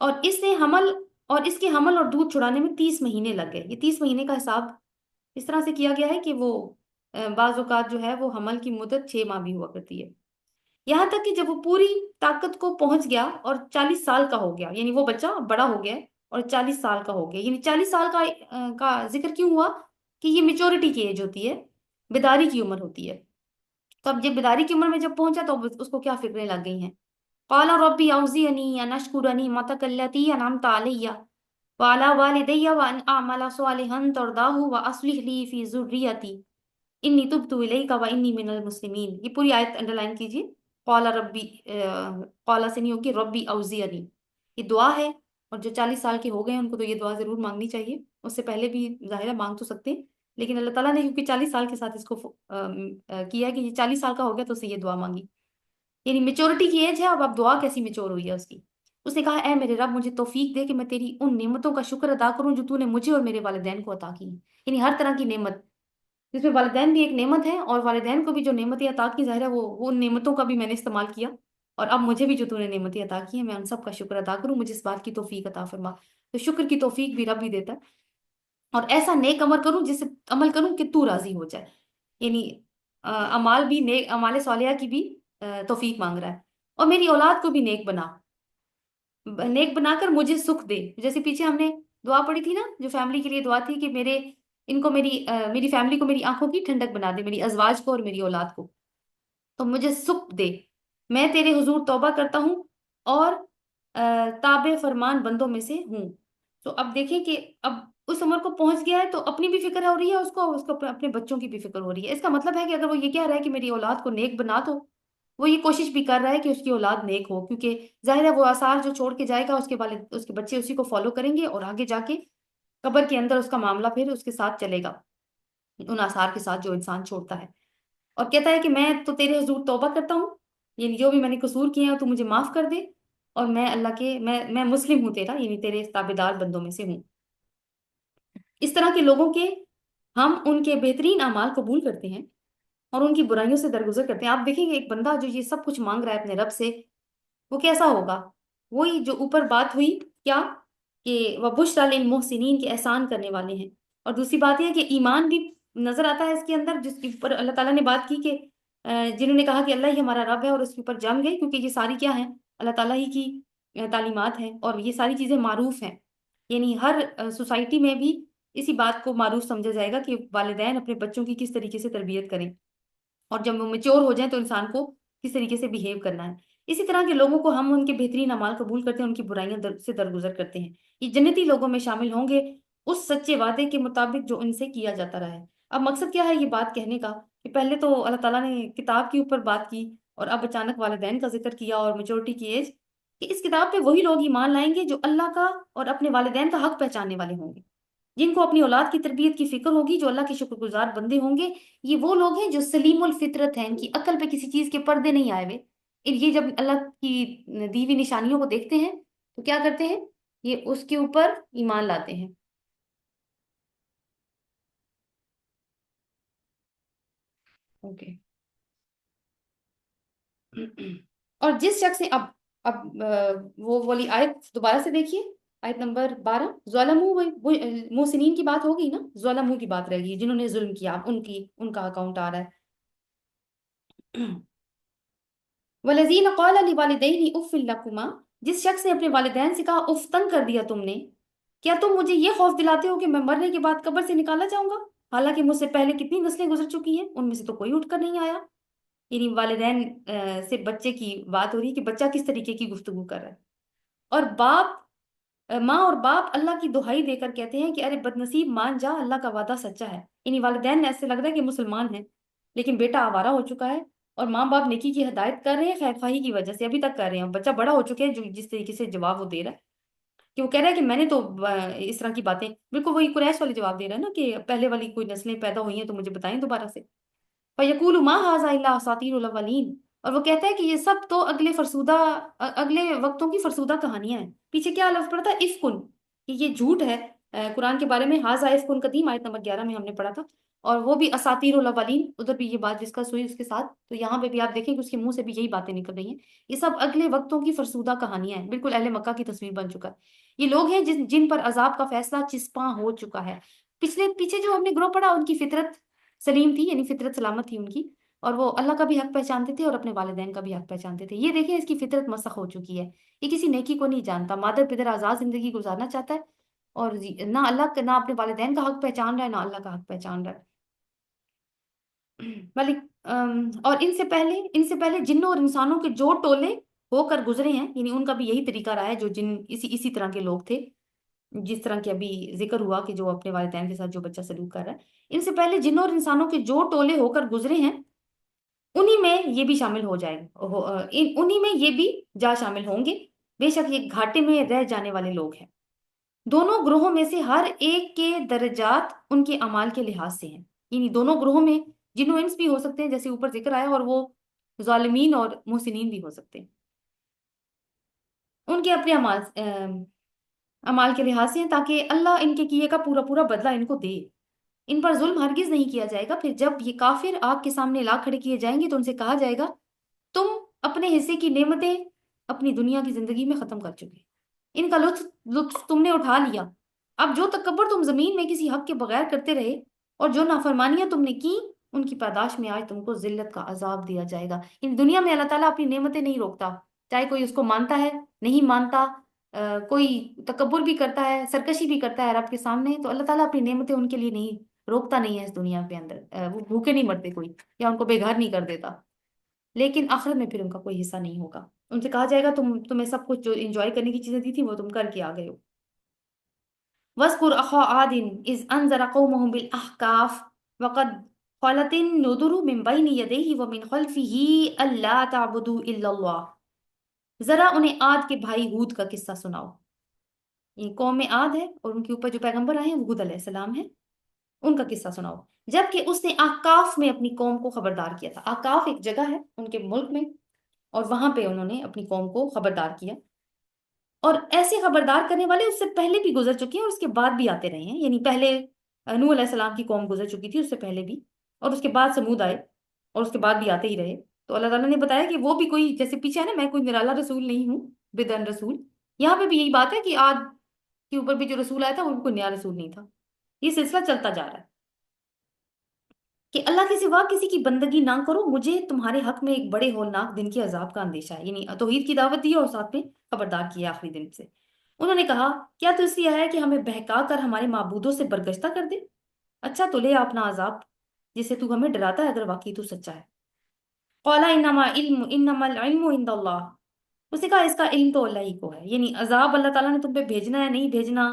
اور اس کے حمل اور دودھ چھڑانے میں 30 مہینے لگ گئے. یہ 30 مہینے کا حساب اس طرح سے کیا گیا ہے کہ وہ بعض اوقات جو ہے وہ حمل کی مدت 6 ماہ بھی ہوا کرتی ہے. یہاں تک کہ جب وہ پوری طاقت کو پہنچ گیا اور 40 سال کا ہو گیا، یعنی وہ بچہ بڑا ہو گیا اور 40 سال کا ہو گیا. یعنی 40 سال کا ذکر کیوں ہوا؟ کہ یہ میچورٹی کی ایج ہوتی ہے، بیداری کی عمر ہوتی ہے. تو اب جب بیداری کی عمر میں جب پہنچا تو اس کو کیا فکریں لگ گئی ہیں. قال ربی اوزعنی ان اشکر نعمتک التی انعمت علی وعلی والدی وان اعمل صالحا ترضاہ واصلح لی فی ذریتی انی تبت الیک وانی من المسلمین. یہ پوری آیت انڈر لائن کیجیے. قال ربی، قال سے نہیں ہوگی، ربی اوزعنی. یہ دعا ہے اور جو 40 سال کے ہو گئے ہیں ان کو تو یہ دعا ضرور مانگنی چاہیے. اس سے پہلے بھی ظاہرہ مانگ تو سکتے ہیں، لیکن اللہ تعالیٰ نے کیونکہ 40 سال کے ساتھ اس کو کیا کہ یہ 40 سال کا ہو گیا تو اس سے یہ دعا مانگی. یعنی میچورٹی کی ایج ہے. اب دعا کیسی میچور ہوئی ہے اس کی. اس نے کہا اے میرے رب مجھے توفیق دے کہ میں تیری ان نعمتوں کا شکر ادا کروں جو تو نے مجھے اور میرے والدین کو عطا کی. یعنی ہر طرح کی نعمت، جس میں والدین بھی ایک نعمت ہے، اور والدین کو بھی جو نعمتیں عطا کی ظاہر ہے وہ ان نعمتوں کا بھی میں نے استعمال کیا، اور اب مجھے بھی جو تو نے نعمتیں عطا کی ہیں میں ان سب کا شکر ادا کروں. مجھے اس بات کی توفیق عطا فرما. تو شکر کی توفیق بھی رب ہی دیتا ہے. اور ایسا نیک عمل کروں جس سے عمل کروں کہ تو راضی ہو جائے. یعنی اعمال بھی نیک، اعمال صالحہ کی بھی توفیق مانگ رہا ہے. اور میری اولاد کو بھی نیک بنا، نیک بنا کر مجھے سکھ دے. جیسے پیچھے ہم نے دعا پڑھی تھی نا جو فیملی کے لیے دعا تھی کہ میرے ان کو میری فیملی کو، میری آنکھوں کی ٹھنڈک بنا دے، میری ازواج کو اور میری اولاد کو، تو مجھے سکھ دے، میں تیرے حضور توبہ کرتا ہوں اور تابع فرمان بندوں میں سے ہوں۔ تو اب دیکھیں کہ اب اس عمر کو پہنچ گیا ہے تو اپنی بھی فکر ہو رہی ہے اس کو اپنے بچوں کی بھی فکر ہو رہی ہے۔ اس کا مطلب ہے کہ اگر وہ یہ کہہ رہا ہے کہ میری اولاد کو نیک بنا دو، وہ یہ کوشش بھی کر رہا ہے کہ اس کی اولاد نیک ہو، کیونکہ ظاہر ہے وہ آثار جو چھوڑ کے جائے گا اس کے بچے اسی کو فالو کریں گے، اور آگے جا کے قبر کے اندر اس کا معاملہ پھر اس کے ساتھ چلے گا، ان آثار کے ساتھ جو انسان چھوڑتا ہے۔ اور کہتا ہے کہ میں تو تیرے حضور توبہ کرتا ہوں، یعنی جو بھی میں نے قصور کیے ہیں تو مجھے معاف کر دے، اور میں اللہ کے میں مسلم ہوں تیرا، یعنی تیرے تابع دار بندوں میں سے ہوں۔ اس طرح کے لوگوں کے ہم ان کے بہترین اعمال قبول کرتے ہیں اور ان کی برائیوں سے درگزر کرتے ہیں۔ آپ دیکھیں گے ایک بندہ جو یہ سب کچھ مانگ رہا ہے اپنے رب سے، وہ کیسا ہوگا؟ وہی جو اوپر بات ہوئی کیا کہ وَبُشْرَىٰ لِلْمُحْسِنِينَ کے احسان کرنے والے ہیں، اور دوسری بات یہ ہے کہ ایمان بھی نظر آتا ہے اس کے اندر، جس کے اوپر اللہ تعالیٰ نے بات کی کہ جنہوں نے کہا کہ اللہ ہی ہمارا رب ہے، اور اس کے اوپر جم گئے، کیونکہ یہ ساری کیا ہیں؟ اللہ تعالیٰ ہی کی تعلیمات ہیں، اور یہ ساری چیزیں معروف ہیں، یعنی ہر سوسائٹی میں بھی اسی بات کو معروف سمجھا جائے گا کہ والدین اپنے بچوں کی کس طریقے سے تربیت کریں، اور جب وہ میچور ہو جائیں تو انسان کو کس طریقے سے بیہیو کرنا ہے۔ اسی طرح کے لوگوں کو ہم ان کے بہترین اعمال قبول کرتے ہیں، ان کی برائیاں سے درگزر کرتے ہیں، یہ جنتی لوگوں میں شامل ہوں گے اس سچے وعدے کے مطابق جو ان سے کیا جاتا رہا ہے۔ اب مقصد کیا ہے یہ بات کہنے کا کہ پہلے تو اللہ تعالیٰ نے کتاب کے اوپر بات کی، اور اب اچانک والدین کا ذکر کیا اور میچورٹی کی ایج، کہ اس کتاب پہ وہی لوگ ایمان لائیں گے جو اللہ کا اور اپنے والدین کا حق پہچاننے والے ہوں گے، جن کو اپنی اولاد کی تربیت کی فکر ہوگی، جو اللہ کے شکر گزار بندے ہوں گے۔ یہ وہ لوگ ہیں جو سلیم الفطرت ہیں، ان کی عقل پہ کسی چیز کے پردے نہیں آئے ہوئے، یہ جب اللہ کی دی ہوئی نشانیوں کو دیکھتے ہیں تو کیا کرتے ہیں؟ یہ اس کے اوپر ایمان لاتے ہیں۔ اوکے، اور جس شخص نے اب وہ والی آیت دوبارہ سے دیکھیے، آیت نمبر 12، ظلموں، محسنین کی بات ہوگی نا، ظلموں کی بات رہ گئی، جنہوں نے ظلم کیا، ان کا اکاؤنٹ آ رہا ہے۔ وَالَّذِينَ قَالَ لِوَالِدَيْهِ أُفٍّ لَكُمَا، جس شخص نے اپنے والدین سے کہا اف تنگ کر دیا تم نے، کیا تم مجھے یہ خوف دلاتے ہو کہ میں مرنے کے بعد قبر سے نکالا جاؤں گا، حالانکہ مجھ سے پہلے کتنی نسلیں گزر چکی ہیں، ان میں سے تو کوئی اٹھ کر نہیں آیا۔ یعنی والدین سے بچے کی بات ہو رہی ہے کہ بچہ کس طریقے کی گفتگو کر رہا ہے، اور ماں اور باپ اللہ کی دہائی دے کر کہتے ہیں کہ ارے بدنصیب مان جا، اللہ کا وعدہ سچا ہے۔ یعنی والدین ایسے لگ رہا ہے کہ مسلمان ہیں لیکن بیٹا آوارہ ہو چکا ہے، اور ماں باپ نیکی کی ہدایت کر رہے ہیں خیر خواہی کی وجہ سے، ابھی تک کر رہے ہیں، بچہ بڑا ہو چکے ہیں، جو جس طریقے سے جواب وہ دے رہا ہے کہ وہ کہہ رہا ہے کہ میں نے تو اس طرح کی باتیں، بالکل وہی قریش والی جواب دے رہا ہے نا کہ پہلے والی کوئی نسلیں پیدا ہوئی ہیں تو مجھے بتائیں دوبارہ سے۔ فَيَقُولُ مَا هَٰذَا إِلَّا أَسَاطِيرُ الْأَوَّلِينَ، اور وہ کہتا ہے کہ یہ سب تو اگلے وقتوں کی فرسودہ کہانیاں ہیں۔ پیچھے کیا لفظ پڑا تھا؟ افکن، کہ یہ جھوٹ ہے قرآن کے بارے میں، ہاذا افکن قدیم، آیت نمبر 11 میں ہم نے پڑھا تھا، اور وہ بھی اساطیر الاولین، ادھر بھی یہ بات ڈسکس ہوئی اس کے ساتھ، تو یہاں پہ بھی آپ دیکھیں کہ اس کے منہ سے بھی یہی باتیں نکل رہی ہیں، یہ سب اگلے وقتوں کی فرسودہ کہانیاں ہیں، بالکل اہل مکہ کی تصویر بن چکا ہے۔ یہ لوگ ہیں جن پر عذاب کا فیصلہ چسپاں ہو چکا ہے۔ پیچھے جو ہم نے گروہ پڑھا ان کی فطرت سلیم تھی، یعنی فطرت سلامت تھی ان کی، اور وہ اللہ کا بھی حق پہچانتے تھے اور اپنے والدین کا بھی حق پہچانتے تھے۔ یہ دیکھیں اس کی فطرت مسخ ہو چکی ہے، یہ کسی نیکی کو نہیں جانتا، مادر پدر آزاد زندگی گزارنا چاہتا ہے، اور نہ نہ اپنے والدین کا حق پہچان رہا ہے، نہ اللہ کا حق پہچان رہا ہے۔ ملک اور ان سے پہلے جنوں اور انسانوں کے جو ٹولے ہو کر گزرے ہیں، یعنی ان کا بھی یہی طریقہ رہا ہے، جو جن اسی طرح کے لوگ تھے، جس طرح کے ابھی ذکر ہوا کہ جو اپنے والدین کے ساتھ جو بچہ سلوک کر رہا ہے، ان سے پہلے جنوں اور انسانوں کے جو ٹولے ہو کر گزرے ہیں، انہی میں یہ بھی شامل ہو جائیں انہی میں یہ بھی جا شامل ہوں گے، بے شک یہ گھاٹے میں رہ جانے والے لوگ ہیں۔ دونوں گروہوں میں سے ہر ایک کے درجات ان کے اعمال کے لحاظ سے ہیں، یعنی دونوں گروہوں میں جنوں انس بھی ہو سکتے ہیں جیسے اوپر ذکر آیا، اور وہ ظالمین اور محسنین بھی ہو سکتے ہیں، ان کے اپنے اعمال کے لحاظ سے ہیں، تاکہ اللہ ان کے کیے کا پورا پورا بدلہ ان کو دے۔ ان پر ظلم ہرگز نہیں کیا جائے گا۔ پھر جب یہ کافر آگ کے سامنے لا کھڑے کیے جائیں گے تو ان سے کہا جائے گا تم اپنے حصے کی نعمتیں اپنی دنیا کی زندگی میں ختم کر چکے، ان کا لطف تم نے اٹھا لیا، اب جو تکبر تم زمین میں کسی حق کے بغیر کرتے رہے اور جو نافرمانیاں تم نے کی، ان کی پاداش میں آج تم کو ذلت کا عذاب دیا جائے گا۔ ان دنیا میں اللہ تعالیٰ اپنی نعمتیں نہیں روکتا، چاہے کوئی اس کو مانتا ہے نہیں مانتا، کوئی تکبر بھی کرتا ہے، سرکشی بھی کرتا ہے رب کے سامنے، تو اللہ تعالیٰ اپنی نعمتیں ان کے لیے نہیں روکتا نہیں ہے اس دنیا کے اندر، وہ بھوکے نہیں مرتے کوئی، یا ان کو بے گھر نہیں کر دیتا، لیکن آخرت میں پھر ان کا کوئی حصہ نہیں ہوگا. ان سے کہا جائے گا تمہیں سب کچھ جو انجوائے کرنے کی چیزیں دی تھی وہ تم کر کے آ گئے ہو. وَاذْكُرْ أَخَا عَادٍ إِذْ أَنذَرَ قَوْمَهُ بِالْأَحْقَافِ وَقَدْ خَلَتِ النُّذُرُ مِنْ بَيْنِ يَدَيْهِ وَمِنْ خَلْفِهِ أَلَّا تَعْبُدُوا إِلَّا اللَّهَ. ذرا انہیں عاد کے بھائی ہود کا قصہ سناؤ. یہ قوم عاد ہے اور ان کے اوپر جو پیغمبر آئے ہیں وہ ہود علیہ السلام ہے. ان کا قصہ سناؤ جبکہ اس نے احقاف میں اپنی قوم کو خبردار کیا تھا. احقاف ایک جگہ ہے ان کے ملک میں، اور وہاں پہ انہوں نے اپنی قوم کو خبردار کیا. اور ایسے خبردار کرنے والے اس سے پہلے بھی گزر چکے ہیں اور اس کے بعد بھی آتے رہے ہیں. یعنی پہلے نوح علیہ السلام کی قوم گزر چکی تھی اس سے پہلے بھی، اور اس کے بعد سمود آئے اور اس کے بعد بھی آتے ہی رہے. تو اللہ تعالیٰ نے بتایا کہ وہ بھی کوئی جیسے پیچھے ہے نا، میں کوئی نرالا رسول نہیں ہوں، بدن رسول. یہاں پہ بھی یہی بات ہے کہ آج کے اوپر بھی جو رسول آیا تھا وہ کوئی نیا رسول نہیں تھا. یہ سلسلہ چلتا جا رہا ہے کہ اللہ کے سوا کسی کی بندگی نہ کرو، مجھے تمہارے حق میں ایک بڑے ہولناک دن کے عذاب کا اندیشہ ہے. یعنی توحید کی دعوت دی اور ساتھ میں خبردار کیا آخری دن سے. انہوں نے کہا کیا تو اس لیے آیا کہ ہمیں بہکا کر ہمارے معبودوں سے برگشتہ کر دے؟ اچھا تو لے اپنا عذاب جسے تو ہمیں ڈراتا ہے اگر واقعی تو سچا ہے. قال انما العلم عند اللہ. اس نے کہا اس کا علم تو اللہ ہی کو ہے. یعنی عذاب اللہ تعالیٰ نے تم پہ بھیجنا ہے نہیں بھیجنا،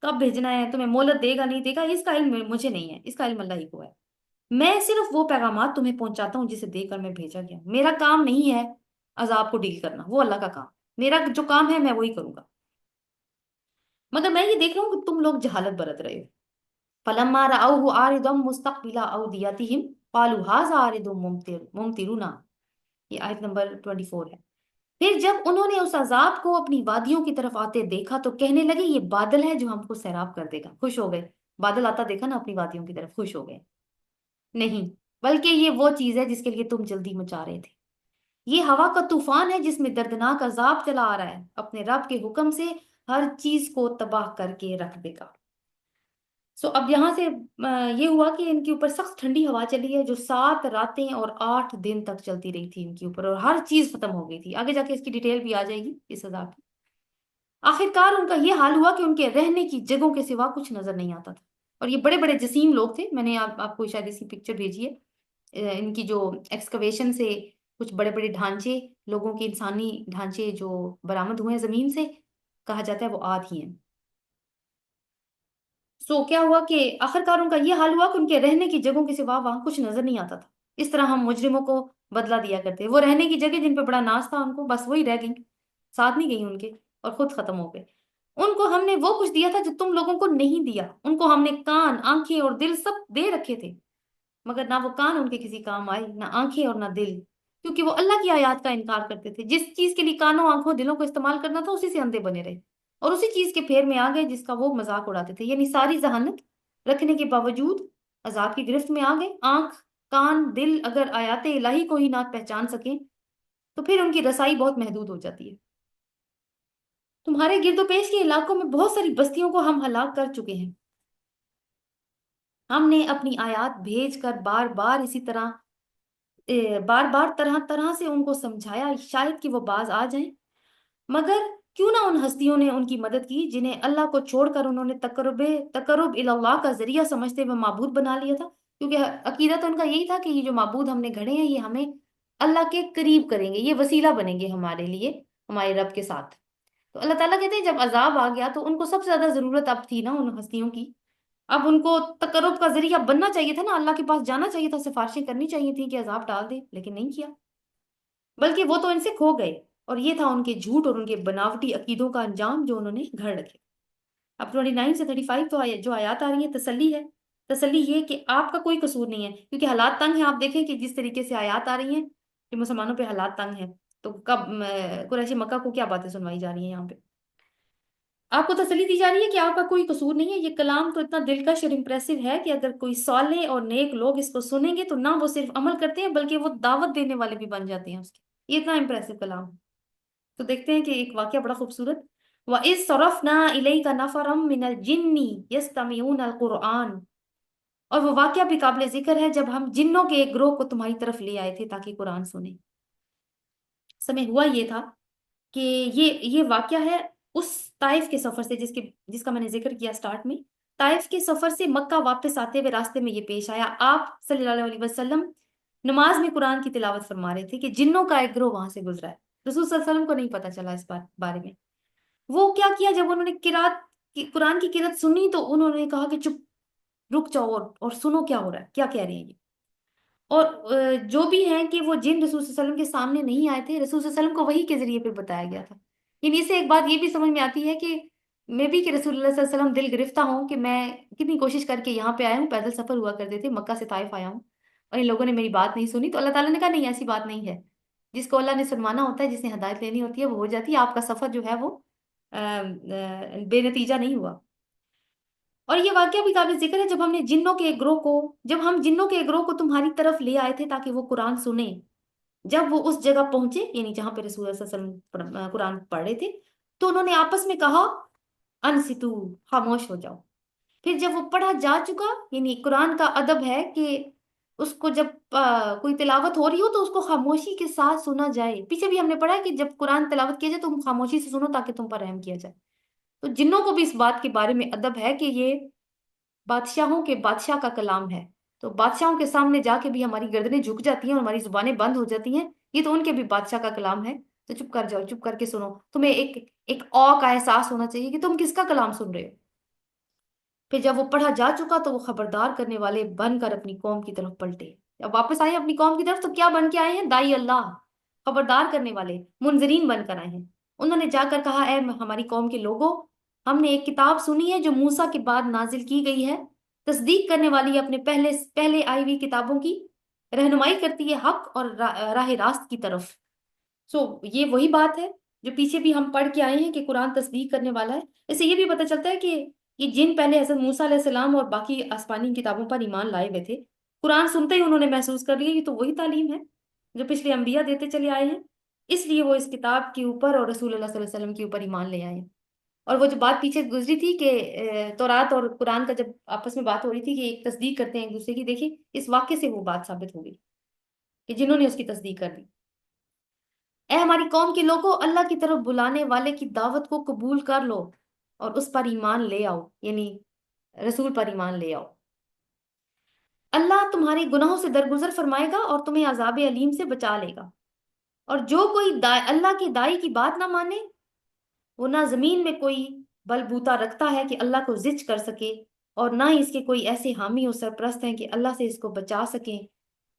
کب بھیجنا ہے، تمہیں مہلت دے گا نہیں دے گا، اس کا علم مجھے نہیں ہے، اس کا علم اللہ ہی کو ہے. میں صرف وہ پیغامات تمہیں پہنچاتا ہوں جسے دے کر میں بھیجا گیا. میرا کام نہیں ہے عذاب کو ڈیل کرنا، وہ اللہ کا کام. میرا جو کام ہے میں وہی کروں گا. مگر میں یہ دیکھ رہا ہوں کہ تم لوگ جہالت برت رہے ہو. فلما رأوه عارضا مستقبل اوديتهم قالوا هذا عارض ممطرنا. یہ آیت نمبر 24 ہے. پھر جب انہوں نے اس عذاب کو اپنی وادیوں کی طرف آتے دیکھا تو کہنے لگے یہ بادل ہے جو ہم کو سیراب کر دے گا. خوش ہو گئے، بادل آتا دیکھا نا اپنی وادیوں کی طرف، خوش ہو گئے. نہیں، بلکہ یہ وہ چیز ہے جس کے لیے تم جلدی مچا رہے تھے. یہ ہوا کا طوفان ہے جس میں دردناک عذاب چلا آ رہا ہے. اپنے رب کے حکم سے ہر چیز کو تباہ کر کے رکھ دے گا. اب یہاں سے یہ ہوا کہ ان کے اوپر سخت ٹھنڈی ہوا چلی ہے جو 7 راتیں اور 8 دن تک چلتی رہی تھی ان کے اوپر، اور ہر چیز ختم ہو گئی تھی. آگے جا کے اس کی ڈیٹیل بھی آ جائے گی اس عذاب کی. آخرکار ان کا یہ حال ہوا کہ ان کے رہنے کی جگہوں کے سوا کچھ نظر نہیں آتا تھا. اور یہ بڑے بڑے جسیم لوگ تھے. میں نے آپ کو شاید اسی پکچر بھیجی ہے، ان کی جو ایکسکویشن سے کچھ بڑے بڑے ڈھانچے، لوگوں کے انسانی ڈھانچے جو برآمد ہوئے ہیں زمین سے، کہا جاتا ہے وہ آج ہی ہیں. کیا ہوا کہ آخرکار ان کا یہ حال ہوا کہ ان کے رہنے کی جگہوں کے سوا وہاں کچھ نظر نہیں آتا تھا. اس طرح ہم مجرموں کو بدلہ دیا کرتے. وہ رہنے کی جگہ جن پہ بڑا ناز تھا ان کو بس وہی رہ گئی، ساتھ نہیں گئی ان کے، اور خود ختم ہو گئے. ان کو ہم نے وہ کچھ دیا تھا جو تم لوگوں کو نہیں دیا. ان کو ہم نے کان، آنکھیں اور دل سب دے رکھے تھے، مگر نہ وہ کان ان کے کسی کام آئے، نہ آنکھیں اور نہ دل، کیونکہ وہ اللہ کی آیات کا انکار کرتے تھے. جس چیز کے لیے کانوں، آنکھوں، دلوں کو استعمال کرنا تھا اسی سے اندھے بنے رہے، اور اسی چیز کے پھیر میں آ گئے جس کا وہ مذاق اڑاتے تھے. یعنی ساری ذہانت رکھنے کے باوجود عذاب کی گرفت میں آ گئے. آنکھ، کان، دل اگر آیات الہی کو ہی نہ پہچان سکیں تو پھر ان کی رسائی بہت محدود ہو جاتی ہے. تمہارے گرد و پیش کے علاقوں میں بہت ساری بستیوں کو ہم ہلاک کر چکے ہیں. ہم نے اپنی آیات بھیج کر بار بار اسی طرح بار بار طرح طرح سے ان کو سمجھایا شاید کہ وہ باز آ جائیں. مگر کیوں نہ ان ہستیوں نے ان کی مدد کی جنہیں اللہ کو چھوڑ کر انہوں نے تقرب اللہ کا ذریعہ سمجھتے ہوئے معبود بنا لیا تھا. کیونکہ عقیدہ تو ان کا یہی تھا کہ یہ جو معبود ہم نے گھڑے ہیں یہ ہمیں اللہ کے قریب کریں گے، یہ وسیلہ بنیں گے ہمارے لیے ہمارے رب کے ساتھ. تو اللہ تعالیٰ کہتے ہیں جب عذاب آ گیا تو ان کو سب سے زیادہ ضرورت اب تھی نا ان ہستیوں کی. اب ان کو تقرب کا ذریعہ بننا چاہیے تھا نا، اللہ کے پاس جانا چاہیے تھا، سفارشیں کرنی چاہیے تھیں کہ عذاب ڈال دے، لیکن نہیں کیا. بلکہ وہ تو ان سے کھو گئے، اور یہ تھا ان کے جھوٹ اور ان کے بناوٹی عقیدوں کا انجام جو انہوں نے گھڑ رکھے. اب 29 سے 35 تو جو آیات آ رہی ہیں تسلی ہے. تسلی یہ کہ آپ کا کوئی قصور نہیں ہے، کیونکہ حالات تنگ ہیں. آپ دیکھیں کہ جس طریقے سے آیات آ رہی ہیں کہ مسلمانوں پہ حالات تنگ ہیں، تو کب قریش مکہ کو کیا باتیں سنوائی جا رہی ہیں یہاں پہ. آپ کو تسلی دی جا رہی ہے کہ آپ کا کوئی قصور نہیں ہے. یہ کلام تو اتنا دلکش اور امپریسو ہے کہ اگر کوئی صالح اور نیک لوگ اس کو سنیں گے تو نہ وہ صرف عمل کرتے ہیں بلکہ وہ دعوت دینے والے بھی بن جاتے ہیں اس کے. یہ اتنا امپریسو کلام ہے. تو دیکھتے ہیں کہ ایک واقعہ بڑا خوبصورت. وَإِذْ صَرَفْنَا إِلَيْكَ نَفَرًا مِّنَ الْجِنِّ يَسْتَمِعُونَ الْقُرْآنَ. اور وہ واقعہ بھی قابل ذکر ہے جب ہم جنوں کے ایک گروہ کو تمہاری طرف لے آئے تھے تاکہ قرآن سنیں. سمے ہوا یہ تھا کہ یہ واقعہ ہے اس طائف کے سفر سے جس کا میں نے ذکر کیا سٹارٹ میں. طائف کے سفر سے مکہ واپس آتے ہوئے راستے میں یہ پیش آیا. آپ صلی اللہ علیہ وسلم نماز میں قرآن کی تلاوت فرما رہے تھے کہ جنوں کا ایک گروہ وہاں سے گزرا ہے. رسول صلی اللہ علیہ وسلم کو نہیں پتا چلا اس بارے میں. وہ کیا کیا، جب انہوں نے قرآن کی قرات سنی تو انہوں نے کہا کہ چپ، رک جاؤ اور سنو کیا ہو رہا ہے، کیا کہہ رہے ہیں یہ. اور جو بھی ہیں کہ وہ جن رسول صلی اللہ علیہ وسلم کے سامنے نہیں آئے تھے، رسول صلی اللہ علیہ وسلم کو وحی کے ذریعے پہ بتایا گیا تھا. یعنی اس سے ایک بات یہ بھی سمجھ میں آتی ہے کہ میں بھی کہ رسول اللہ صلی اللہ علیہ وسلم دل گرفتہ ہوں کہ میں کتنی کوشش کر کے یہاں پہ آیا ہوں، پیدل سفر ہوا کرتے تھے، مکہ سے طائف آیا ہوں اور ان لوگوں نے میری بات نہیں سنی. تو اللہ تعالیٰ نے کہا نہیں، ایسی بات نہیں ہے. جس کو اللہ نے سنوانا ہوتا ہے، جس نے ہدایت لینی ہوتی ہے، وہ ہو جاتی ہے. آپ کا سفر جو ہے وہ بے نتیجہ نہیں ہوا. اور یہ واقعہ بھی قابل ذکر ہے، جب ہم جنوں کے ایک گروہ کو تمہاری طرف لے آئے تھے تاکہ وہ قرآن سنیں. جب وہ اس جگہ پہنچے، یعنی جہاں پہ رسول اللہ صلی اللہ علیہ وسلم قرآن پڑھ رہے تھے، تو انہوں نے آپس میں کہا انصتو، خاموش ہو جاؤ. پھر جب وہ پڑھا جا چکا، یعنی قرآن کا ادب ہے کہ اس کو جب کوئی تلاوت ہو رہی ہو تو اس کو خاموشی کے ساتھ سنا جائے. پیچھے بھی ہم نے پڑھا ہے کہ جب قرآن تلاوت کیا جائے تو خاموشی سے سنو تاکہ تم پر رحم کیا جائے. تو جنوں کو بھی اس بات کے بارے میں ادب ہے کہ یہ بادشاہوں کے بادشاہ کا کلام ہے. تو بادشاہوں کے سامنے جا کے بھی ہماری گردنیں جھک جاتی ہیں اور ہماری زبانیں بند ہو جاتی ہیں. یہ تو ان کے بھی بادشاہ کا کلام ہے. تو چپ کر جاؤ، چپ کر کے سنو. تمہیں ایک او کا احساس ہونا چاہیے کہ تم کس کا کلام سن رہے ہو. پھر جب وہ پڑھا جا چکا تو وہ خبردار کرنے والے بن کر اپنی قوم کی طرف پلٹے. جب واپس آئے اپنی قوم کی طرف تو کیا بن کے آئے ہیں؟ دائی اللہ، خبردار کرنے والے، منذرین بن کر آئے ہیں. انہوں نے جا کر کہا اے ہماری قوم کے لوگوں، ہم نے ایک کتاب سنی ہے جو موسیٰ کے بعد نازل کی گئی ہے، تصدیق کرنے والی ہے اپنے پہلے آئی ہوئی کتابوں کی، رہنمائی کرتی ہے حق اور راہ راست کی طرف. یہ وہی بات ہے جو پیچھے بھی ہم پڑھ کے آئے ہیں کہ قرآن تصدیق کرنے والا ہے. اس سے یہ بھی پتہ چلتا ہے کہ یہ جن پہلے حضرت موسیٰ علیہ السلام اور باقی آسمانی کتابوں پر ایمان لائے ہوئے تھے، قرآن سنتے ہی انہوں نے محسوس کر لیا یہ تو وہی تعلیم ہے جو پچھلے انبیاء دیتے چلے آئے ہیں. اس لیے وہ اس کتاب کے اوپر اور رسول اللہ صلی اللہ علیہ وسلم کے اوپر ایمان لے آئے ہیں. اور وہ جو بات پیچھے گزری تھی کہ تورات اور قرآن کا جب آپس میں بات ہو رہی تھی کہ ایک تصدیق کرتے ہیں ایک دوسرے کی، دیکھیے اس واقعے سے وہ بات ثابت ہو گئی کہ جنہوں نے اس کی تصدیق کر دی. اے ہماری قوم کے لوگوں، اللہ کی طرف بلانے والے کی دعوت کو قبول کر لو اور اس پر ایمان لے آؤ، یعنی رسول پر ایمان لے آؤ. اللہ تمہارے گناہوں سے درگزر فرمائے گا اور تمہیں عذاب علیم سے بچا لے گا. اور جو کوئی اللہ کی دائی کی بات نہ مانے، وہ نہ زمین میں کوئی بل بوتا رکھتا ہے کہ اللہ کو زچ کر سکے، اور نہ ہی اس کے کوئی ایسے حامی و سرپرست ہیں کہ اللہ سے اس کو بچا سکیں.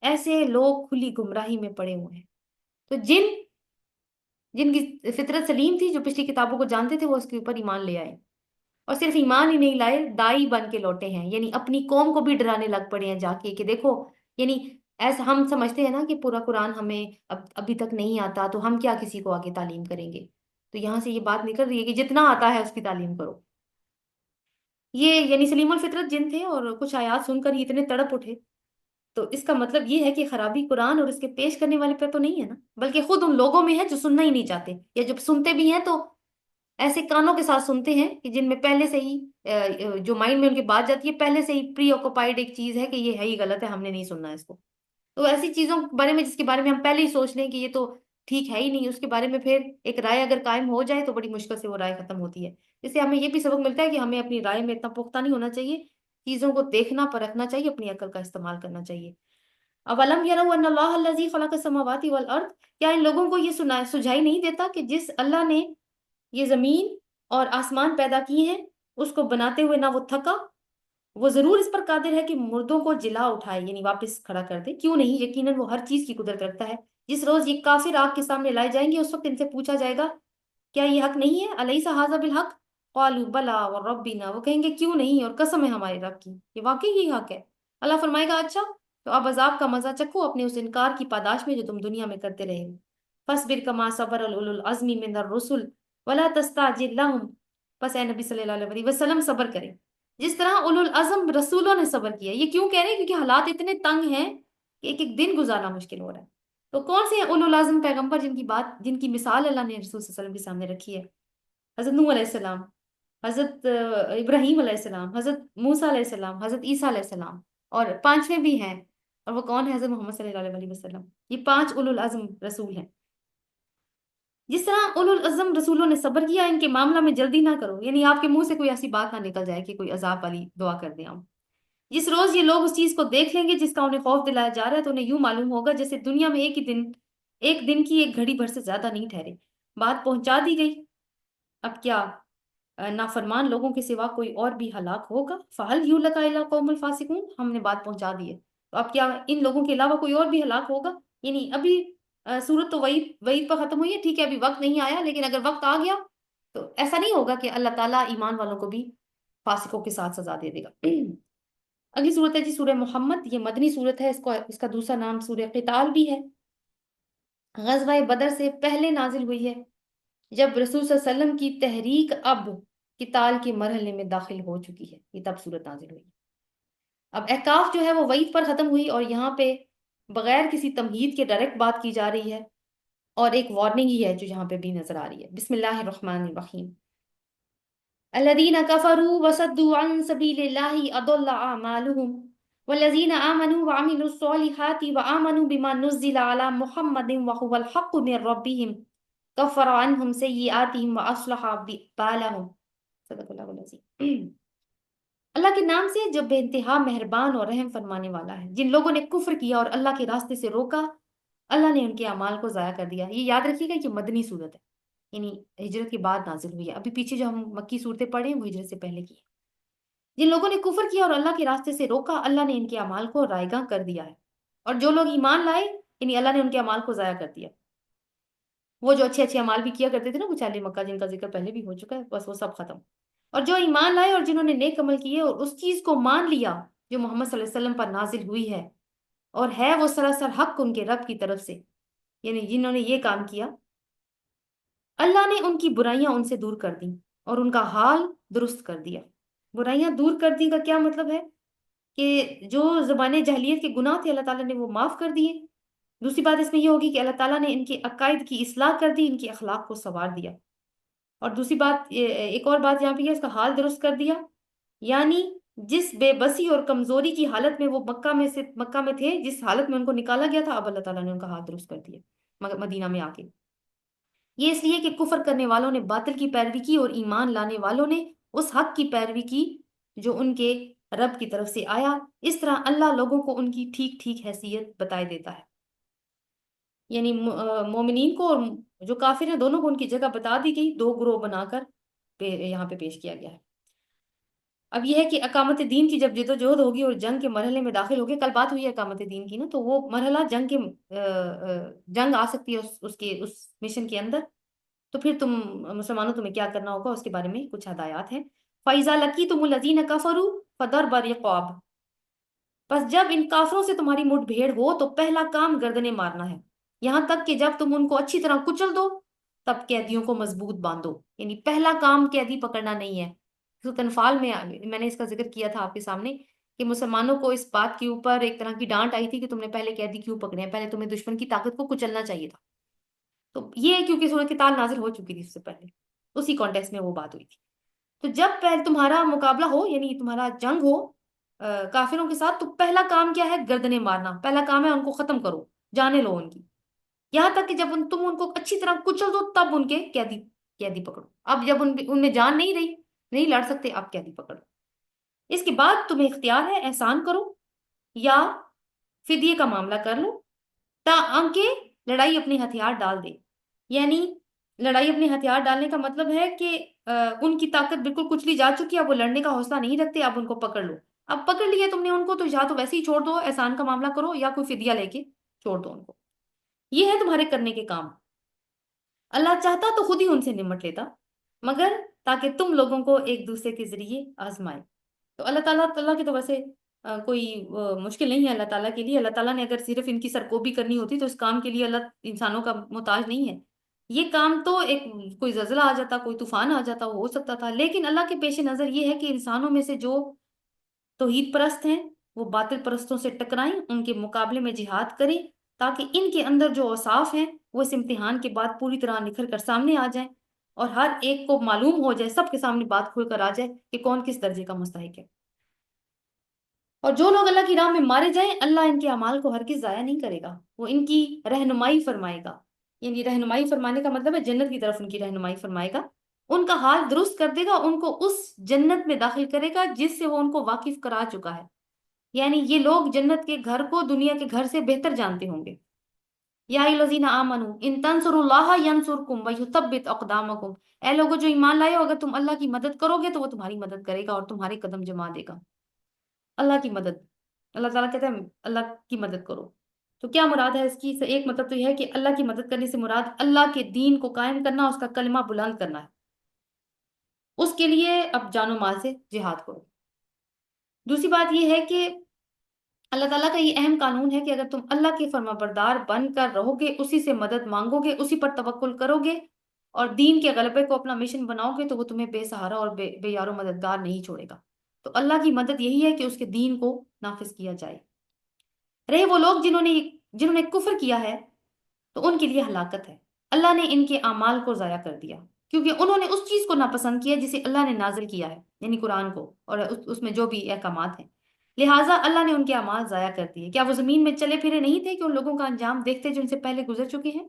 ایسے لوگ کھلی گمراہی میں پڑے ہوئے ہیں. تو جن کی فطرت سلیم تھی، جو پچھلی کتابوں کو جانتے تھے، وہ اس کے اوپر ایمان لے آئے. اور صرف ایمان ہی نہیں لائے، دائی بن کے لوٹے ہیں. یعنی اپنی قوم کو بھی ڈرانے لگ پڑے ہیں جا کے کہ دیکھو، یعنی ایسا ہم سمجھتے ہیں نا کہ پورا قرآن ہمیں ابھی تک نہیں آتا تو ہم کیا کسی کو آگے تعلیم کریں گے. تو یہاں سے یہ بات نکل رہی ہے کہ جتنا آتا ہے اس کی تعلیم کرو. یہ یعنی سلیم الفطرت جن تھے اور کچھ آیات سن کر یہ اتنے تڑپ اٹھے. تو اس کا مطلب یہ ہے کہ خرابی قرآن اور اس کے پیش کرنے والے پہ تو نہیں ہے نا، بلکہ خود ان لوگوں میں ہے جو سننا ہی نہیں چاہتے، یا جب سنتے بھی ہیں تو ایسے کانوں کے ساتھ سنتے ہیں کہ جن میں پہلے سے ہی جو مائنڈ میں ان کے بات جاتی ہے، پہلے سے ہی پری آکوپائڈ ایک چیز ہے کہ یہ ہے ہی غلط ہے، ہم نے نہیں سننا اس کو. تو ایسی چیزوں کے بارے میں جس کے بارے میں ہم پہلے ہی سوچ لیں کہ یہ تو ٹھیک ہے ہی نہیں، اس کے بارے میں پھر ایک رائے اگر قائم ہو جائے تو بڑی مشکل سے وہ رائے ختم ہوتی ہے. اس سے ہمیں یہ بھی سبق ملتا ہے کہ ہمیں اپنی رائے میں اتنا پختہ نہیں ہونا چاہیے، چیزوں کو دیکھنا پرکھنا چاہیے، اپنی عقل کا استعمال کرنا چاہیے. اولم یروا ان اللہ الذی خلق السماوات والارض، کیا ان لوگوں کو یہ سجائی نہیں دیتا کہ جس اللہ نے یہ زمین اور آسمان پیدا کیے ہیں، اس کو بناتے ہوئے نہ وہ تھکا، وہ ضرور اس پر قادر ہے کہ مردوں کو جلا اٹھائے، یعنی واپس کھڑا کر دے. کیوں نہیں، یقیناً وہ ہر چیز کی قدرت رکھتا ہے. جس روز یہ کافر آگ کے سامنے لائے جائیں گے، اس وقت ان سے پوچھا جائے گا کیا یہ حق نہیں ہے؟ الیس ھذا بالحق قالوا بلی وربنا، وہ کہیں گے کیوں نہیں، اور قسم ہے ہمارے رب کی، یہ واقعی یہی حق ہے. اللہ فرمائے گا اچھا تو اب عذاب کا مزہ چکھو اپنے اس انکار کی پاداش میں جو تم دنیا میں کرتے رہے ہو. فاصبر کما صبر اولو العزم من الرسل ولا تستعجل لهم، بس اے نبی صلی اللہ علیہ وسلم صبر کریں جس طرح اولو العزم رسولوں نے صبر کیا. یہ کیوں کہہ رہے ہیں؟ کیونکہ حالات اتنے تنگ ہیں کہ ایک ایک دن گزارنا مشکل ہو رہا ہے. تو کون سے ہیں اولو العزم پیغمبر جن کی مثال اللہ نے رسول صلی اللہ علیہ وسلم کے سامنے رکھی ہے؟ حضرت نوح علیہ السلام، حضرت ابراہیم علیہ السلام، حضرت موسیٰ علیہ السلام، حضرت عیسیٰ علیہ السلام، اور پانچویں بھی ہیں، اور وہ کون ہے؟ حضرت محمد صلی اللہ علیہ وسلم. یہ 5 اولو العزم رسول ہیں. جس طرح اولو العزم رسولوں نے صبر کیا، ان کے معاملہ میں جلدی نہ کرو، یعنی آپ کے منہ سے کوئی ایسی بات نہ نکل جائے کہ کوئی عذاب والی دعا کر دیں ہم۔ جس روز یہ لوگ اس چیز کو دیکھ لیں گے جس کا انہیں خوف دلایا جا رہا ہے تو انہیں یوں معلوم ہوگا جیسے دنیا میں ایک دن کی ایک گھڑی بھر سے زیادہ نہیں ٹھہرے۔ بات پہنچا دی گئی، اب کیا نافرمان لوگوں کے سوا کوئی اور بھی ہلاک ہوگا؟ فَهَلْ يُهْلَكَ إِلَّا الْقَوْمُ الْفَاسِقُونَ، ہم نے بات پہنچا دی ہے، تو اب کیا ان لوگوں کے علاوہ کوئی اور بھی ہلاک ہوگا؟ یعنی ابھی سورت تو وعید پر ختم ہوئی ہے، ٹھیک ہے ابھی وقت نہیں آیا، لیکن اگر وقت آ گیا تو ایسا نہیں ہوگا کہ اللہ تعالیٰ ایمان والوں کو بھی فاسقوں کے ساتھ سزا دے دے گا۔ اگلی صورت ہے جی سورہ محمد، یہ مدنی صورت ہے، اس کا دوسرا نام سورہ قتال بھی ہے۔ غزوہ بدر سے پہلے نازل ہوئی ہے، جب رسول صلی اللہ علیہ وسلم کی تحریک اب قتال کے مرحلے میں داخل ہو چکی ہے، یہ تب صورت نازل ہوئی۔ اب احقاف جو ہے وہ وعید پر ختم ہوئی، اور یہاں پہ بغیر کسی تمہید کے ڈائریکٹ بات کی جا رہی ہے، اور ایک وارننگ ہی ہے جو یہاں پہ بھی نظر آ رہی ہے۔ بسم اللہ الرحمن الرحیم۔ الذین کفروا وصدوا عن سبیل اللہ اضل اعمالهم والذین آمنوا وعملوا الصالحات وآمنوا بما نزل على محمد وهو الحق من ربهم کفر عنہم سیئاتہم واصلح بالہم۔ صدق اللہ العظیم۔ اللہ کے نام سے جو بے انتہا مہربان اور رحم فرمانے والا ہے۔ جن لوگوں نے کفر کیا اور اللہ کے راستے سے روکا، اللہ نے ان کے اعمال کو ضائع کر دیا۔ یہ یاد رکھیے گا کہ مدنی صورت ہے، یعنی ہجرت کے بعد نازل ہوئی ہے۔ ابھی پیچھے جو ہم مکی صورتیں پڑھیں وہ ہجرت سے پہلے کی ہیں۔ جن لوگوں نے کفر کیا اور اللہ کے راستے سے روکا، اللہ نے ان کے اعمال کو رائیگاں کر دیا ہے، اور جو لوگ ایمان لائے یعنی اللہ نے ان کے اعمال کو ضائع کر دیا۔ وہ جو اچھے اچھے اعمال بھی کیا کرتے تھے نا کچھ اہل مکہ، جن کا ذکر پہلے بھی ہو چکا ہے، بس وہ سب ختم۔ اور جو ایمان لائے اور جنہوں نے نیک عمل کیے اور اس چیز کو مان لیا جو محمد صلی اللہ علیہ وسلم پر نازل ہوئی ہے، اور ہے وہ سراسر حق ان کے رب کی طرف سے، یعنی جنہوں نے یہ کام کیا، اللہ نے ان کی برائیاں ان سے دور کر دیں اور ان کا حال درست کر دیا۔ برائیاں دور کر دی کا کیا مطلب ہے؟ کہ جو زبان جاہلیت کے گناہ تھے اللہ تعالیٰ نے وہ معاف کر دیے۔ دوسری بات اس میں یہ ہوگی کہ اللہ تعالیٰ نے ان کے عقائد کی اصلاح کر دی، ان کے اخلاق کو سنوار دیا۔ اور دوسری بات، ایک اور بات یہاں پہ ہے، اس کا حال درست کر دیا، یعنی جس بے بسی اور کمزوری کی حالت میں وہ مکہ میں تھے، جس حالت میں ان کو نکالا گیا تھا، اب اللہ تعالیٰ نے ان کا حال درست کر دیا مدینہ میں آ کے۔ یہ اس لیے کہ کفر کرنے والوں نے باطل کی پیروی کی اور ایمان لانے والوں نے اس حق کی پیروی کی جو ان کے رب کی طرف سے آیا۔ اس طرح اللہ لوگوں کو ان کی ٹھیک ٹھیک حیثیت بتائے دیتا ہے، یعنی مومنین کو اور جو کافر ہیں دونوں کو ان کی جگہ بتا دی گئی، دو گروہ بنا کر یہاں پہ پیش کیا گیا ہے۔ اب یہ ہے کہ اقامت دین کی جب جدوجہد ہوگی اور جنگ کے مرحلے میں داخل ہوگی، کل بات ہوئی ہے اقامت دین کی نا، تو وہ مرحلہ جنگ آ سکتی ہے اس مشن کے اندر، تو پھر تم مسلمانوں تمہیں کیا کرنا ہوگا اس کے بارے میں کچھ ہدایات ہیں۔ فَإِذَا لَقِيتُمُ الَّذِينَ كَفَرُوا فَضَرْبَ رِقَابٍ، بس جب ان کافروں سے تمہاری مٹ بھیڑ ہو تو پہلا کام گردنیں مارنا ہے، یہاں تک کہ جب تم ان کو اچھی طرح کچل دو تب قیدیوں کو مضبوط باندھو، یعنی پہلا کام قیدی پکڑنا نہیں ہے۔ سورۃ انفال میں نے اس کا ذکر کیا تھا آپ کے سامنے کہ مسلمانوں کو اس بات کے اوپر ایک طرح کی ڈانٹ آئی تھی کہ تم نے پہلے قیدی کیوں پکڑے ہیں، پہلے تمہیں دشمن کی طاقت کو کچلنا چاہیے تھا۔ تو یہ کیونکہ سورۃ قتال نازل ہو چکی تھی اس سے پہلے، اسی کانٹیکسٹ میں وہ بات ہوئی تھی۔ تو جب پہلے تمہارا مقابلہ ہو، یعنی تمہارا جنگ ہو کافروں کے ساتھ، تو پہلا کام کیا ہے؟ گردنیں مارنا، پہلا کام ہے ان کو ختم کرو، جانے لو ان کی، یہاں تک کہ جب تم ان کو اچھی طرح کچل دو تب ان کے قیدی پکڑو۔ اب جب ان میں جان نہیں رہی، نہیں لڑ سکتے، اب قیدی پکڑو۔ اس کے بعد تمہیں اختیار ہے احسان کرو یا فدیے کا معاملہ کر لو، تاکہ لڑائی اپنے ہتھیار ڈال دے، یعنی لڑائی اپنے ہتھیار ڈالنے کا مطلب ہے کہ ان کی طاقت بالکل کچلی جا چکی ہے، اب وہ لڑنے کا حوصلہ نہیں رکھتے، اب ان کو پکڑ لو۔ اب پکڑ لیا تم نے ان کو، تو یا تو ویسے ہی چھوڑ دو، احسان کا معاملہ کرو، یا کوئی فدیہ لے کے چھوڑ دو ان کو۔ یہ ہے تمہارے کرنے کے کام۔ اللہ چاہتا تو خود ہی ان سے نمٹ لیتا، مگر تاکہ تم لوگوں کو ایک دوسرے کے ذریعے آزمائے۔ تو اللہ تعالیٰ کی تو ویسے کوئی مشکل نہیں ہے اللہ تعالیٰ کے لیے۔ اللہ تعالیٰ نے اگر صرف ان کی سرکوبی کرنی ہوتی تو اس کام کے لیے اللہ انسانوں کا محتاج نہیں ہے۔ یہ کام تو ایک کوئی زلزلہ آ جاتا، کوئی طوفان آ جاتا، وہ ہو سکتا تھا، لیکن اللہ کے پیش نظر یہ ہے کہ انسانوں میں سے جو توحید پرست ہیں وہ باطل پرستوں سے ٹکرائیں، ان کے مقابلے میں جہاد کریں، تاکہ ان کے اندر جو اوصاف ہیں وہ اس امتحان کے بعد پوری طرح نکھر کر سامنے آ جائیں، اور ہر ایک کو معلوم ہو جائے، سب کے سامنے بات کھل کر آ جائے کہ کون کس درجے کا مستحق ہے۔ اور جو لوگ اللہ کی راہ میں مارے جائیں، اللہ ان کے اعمال کو ہرگز ضائع نہیں کرے گا، وہ ان کی رہنمائی فرمائے گا۔ یعنی رہنمائی فرمانے کا مطلب ہے جنت کی طرف ان کی رہنمائی فرمائے گا، ان کا حال درست کر دے گا، ان کو اس جنت میں داخل کرے گا جس سے وہ ان کو واقف کرا چکا ہے. یعنی یہ لوگ جنت کے گھر کو دنیا کے گھر سے بہتر جانتے ہوں گے. یا الذین آمنو ان تنصروا اللہ ینصرکم ویثبت اقدامکم، اے لوگوں جو ایمان لائے ہو، اگر تم اللہ کی مدد کرو گے تو وہ تمہاری مدد کرے گا اور تمہارے قدم جما دے گا. اللہ کی مدد، اللہ تعالیٰ کہتے ہیں اللہ کی مدد کرو. تو کیا مراد ہے اس کی؟ ایک مطلب تو یہ ہے کہ اللہ کی مدد کرنے سے مراد اللہ کے دین کو قائم کرنا، اس کا کلمہ بلند کرنا ہے. اس کے لیے اب جان و مال سے جہاد کرو. دوسری بات یہ ہے کہ اللہ تعالیٰ کا یہ اہم قانون ہے کہ اگر تم اللہ کے فرما بردار بن کر رہو گے، اسی سے مدد مانگو گے، اسی پر توکل کرو گے اور دین کے غلبے کو اپنا مشن بناؤ گے، تو وہ تمہیں بے سہارا اور بے یار و مددگار نہیں چھوڑے گا. تو اللہ کی مدد یہی ہے کہ اس کے دین کو نافذ کیا جائے. رہے وہ لوگ جنہوں نے کفر کیا ہے، تو ان کے لیے ہلاکت ہے. اللہ نے ان کے اعمال کو ضائع کر دیا کیونکہ انہوں نے اس چیز کو ناپسند کیا جسے اللہ نے نازل کیا ہے، یعنی قرآن کو، اور اس میں جو بھی احکامات ہیں. لہٰذا اللہ نے ان کے اعمال ضائع کر دیے. کیا وہ زمین میں چلے پھرے نہیں تھے کہ ان لوگوں کا انجام دیکھتے جو ان سے پہلے گزر چکے ہیں؟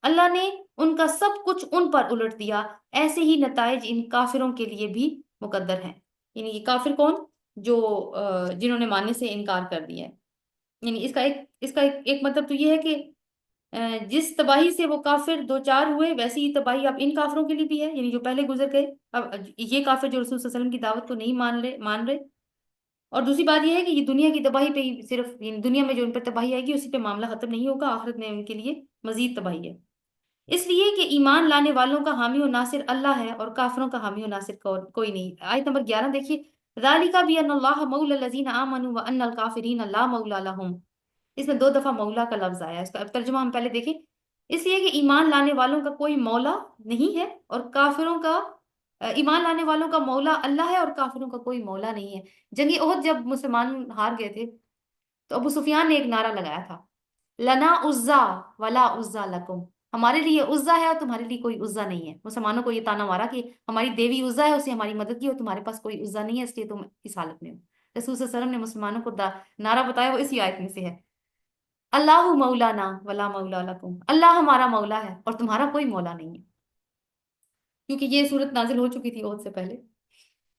اللہ نے ان کا سب کچھ ان پر الٹ دیا. ایسے ہی نتائج ان کافروں کے لیے بھی مقدر ہیں. یعنی یہ کافر کون؟ جو جنہوں نے ماننے سے انکار کر دیا ہے. یعنی اس کا ایک مطلب تو یہ ہے کہ جس تباہی سے وہ کافر دو چار ہوئے، ویسی ہی تباہی اب ان کافروں کے لیے بھی ہے، یعنی جو پہلے گزر گئے. اب یہ کافر جو رسول صلی اللہ علیہ وسلم کی دعوت کو نہیں مان رہے. اور دوسری بات یہ ہے کہ یہ دنیا کی تباہی پہ ہی صرف، یعنی دنیا میں جو ان پر تباہی آئے گی اسی پہ معاملہ ختم نہیں ہوگا، آخرت میں ان کے لیے مزید تباہی ہے. اس لیے کہ ایمان لانے والوں کا حامی و ناصر اللہ ہے اور کافروں کا حامی و ناصر کوئی نہیں. آیت نمبر 11 دیکھیے، ذالک بان اللہ مولی الذین آمنوا وان الکافرین لا مولی لہم. اس میں 2 دفعہ مولا کا لفظ آیا. اس کا ترجمہ ہم پہلے دیکھیں. اس لیے کہ ایمان لانے والوں کا کوئی مولا نہیں ہے اور کافروں کا، ایمان لانے والوں کا مولا اللہ ہے اور کافروں کا کوئی مولا نہیں ہے. جنگ احد جب مسلمان ہار گئے تھے تو ابو سفیان نے ایک نعرہ لگایا تھا، لنا عزا ولا عزا لکم، ہمارے لیے عزا ہے اور تمہارے لیے کوئی عزا نہیں ہے. مسلمانوں کو یہ تانا مارا کہ ہماری دیوی عزا ہے، اسے ہماری مدد کی، اور تمہارے پاس کوئی عزا نہیں ہے، اس لیے تم اس حالت میں ہو. رسول صلی اللہ علیہ وسلم نے مسلمانوں کو نعرہ بتایا، وہ اسی آیت میں سے ہے، اللہ مولانا ولا مولا لکم، اللہ ہمارا مولا ہے اور تمہارا کوئی مولا نہیں ہے. کیونکہ یہ صورت نازل ہو چکی تھی عہد سے پہلے.